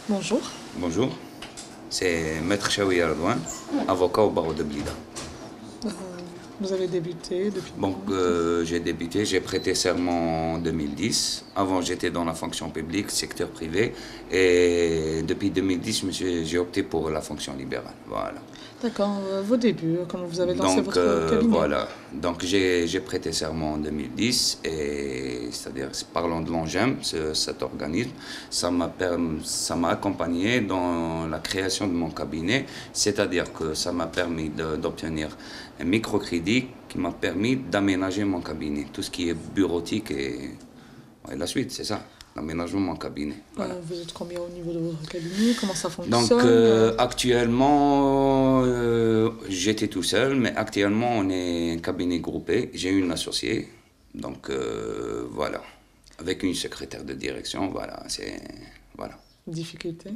Bonjour. Bonjour, c'est Maître Chaouia Redouane, avocat au barreau de Blida. Euh, Vous avez débuté depuis Donc, quand? j'ai prêté serment en 2010. Avant, j'étais dans la fonction publique, secteur privé. Et depuis 2010, j'ai opté pour la fonction libérale. Voilà. D'accord, vos débuts, comment vous avez lancé votre cabinet? Voilà. Donc, j'ai prêté serment en 2010. Et c'est-à-dire, parlant de l'ONGEM, cet organisme, ça m'a accompagné dans la création de mon cabinet. C'est-à-dire que ça m'a permis d'obtenir un microcrédit qui m'a permis d'aménager mon cabinet. Tout ce qui est bureautique et la suite, c'est ça, l'aménagement de mon cabinet. Voilà. Vous êtes combien au niveau de votre cabinet? Comment ça Donc fonctionne? actuellement, j'étais tout seul, mais actuellement on est un cabinet groupé. J'ai une associée, donc voilà, avec une secrétaire de direction, voilà, voilà. Difficulté?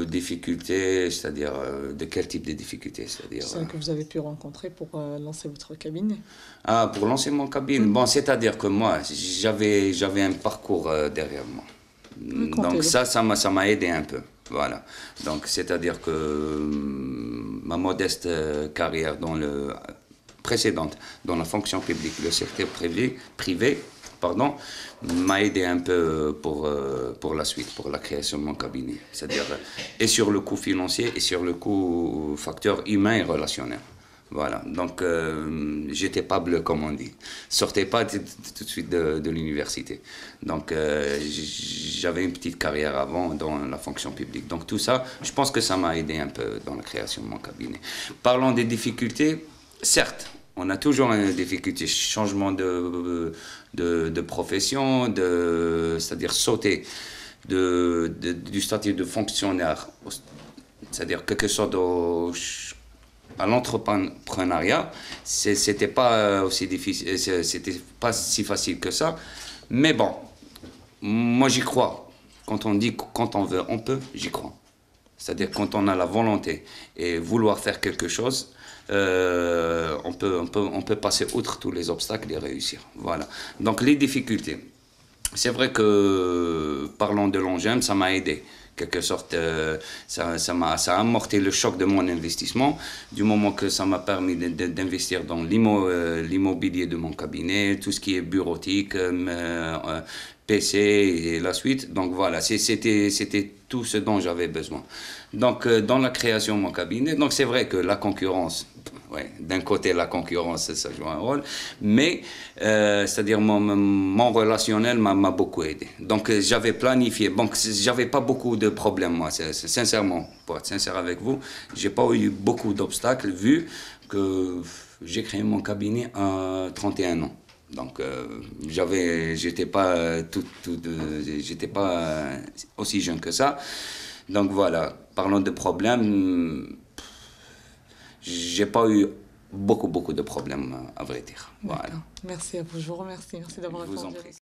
Difficultés, c'est-à-dire de quel type de difficultés, c'est-à-dire C'est que vous avez pu rencontrer pour lancer votre cabinet. ah, pour lancer mon cabinet. Bon, c'est-à-dire que moi, j'avais un parcours derrière moi. Donc Racontez-le. ça m'a aidé un peu. Voilà. Donc c'est-à-dire que ma modeste carrière précédente dans la fonction publique, le secteur privé, pardon, m'a aidé un peu pour la suite, pour la création de mon cabinet. C'est-à-dire et sur le coût financier et sur le coût facteur humain et relationnel. Voilà, donc j'étais pas bleu comme on dit. Sortais pas tout de suite de l'université. Donc j'avais une petite carrière avant dans la fonction publique. Donc tout ça, je pense que ça m'a aidé un peu dans la création de mon cabinet. Parlons des difficultés, certes, on a toujours une difficulté, changement de profession, c'est-à-dire sauter du statut de fonctionnaire, c'est-à-dire quelque chose à l'entrepreneuriat, c'était pas aussi difficile, c'était pas si facile que ça. Mais bon, moi j'y crois. Quand on dit quand on veut, on peut, j'y crois. C'est-à-dire quand on a la volonté et vouloir faire quelque chose, on peut passer outre tous les obstacles et réussir. Voilà. Donc les difficultés. C'est vrai que, parlant de l'ONGEM, ça m'a aidé. Quelque sorte, ça a amorti le choc de mon investissement, du moment que ça m'a permis d'investir dans l'immobilier de mon cabinet, tout ce qui est bureautique, PC et la suite. Donc voilà, c'était tout ce dont j'avais besoin. Donc dans la création de mon cabinet, donc c'est vrai que la concurrence, ouais, d'un côté la concurrence ça joue un rôle, mais c'est-à-dire mon relationnel m'a beaucoup aidé. Donc j'avais planifié, donc j'avais pas beaucoup de problèmes moi, sincèrement, pour être sincère avec vous, j'ai pas eu beaucoup d'obstacles vu que j'ai créé mon cabinet à 31 ans. Donc j'étais pas j'étais pas aussi jeune que ça. Donc voilà, parlons de problèmes, j'ai pas eu beaucoup de problèmes à vrai dire. Voilà. D'accord. Merci à vous. Je vous remercie. Merci d'avoir Je vous en répondu à prie. nos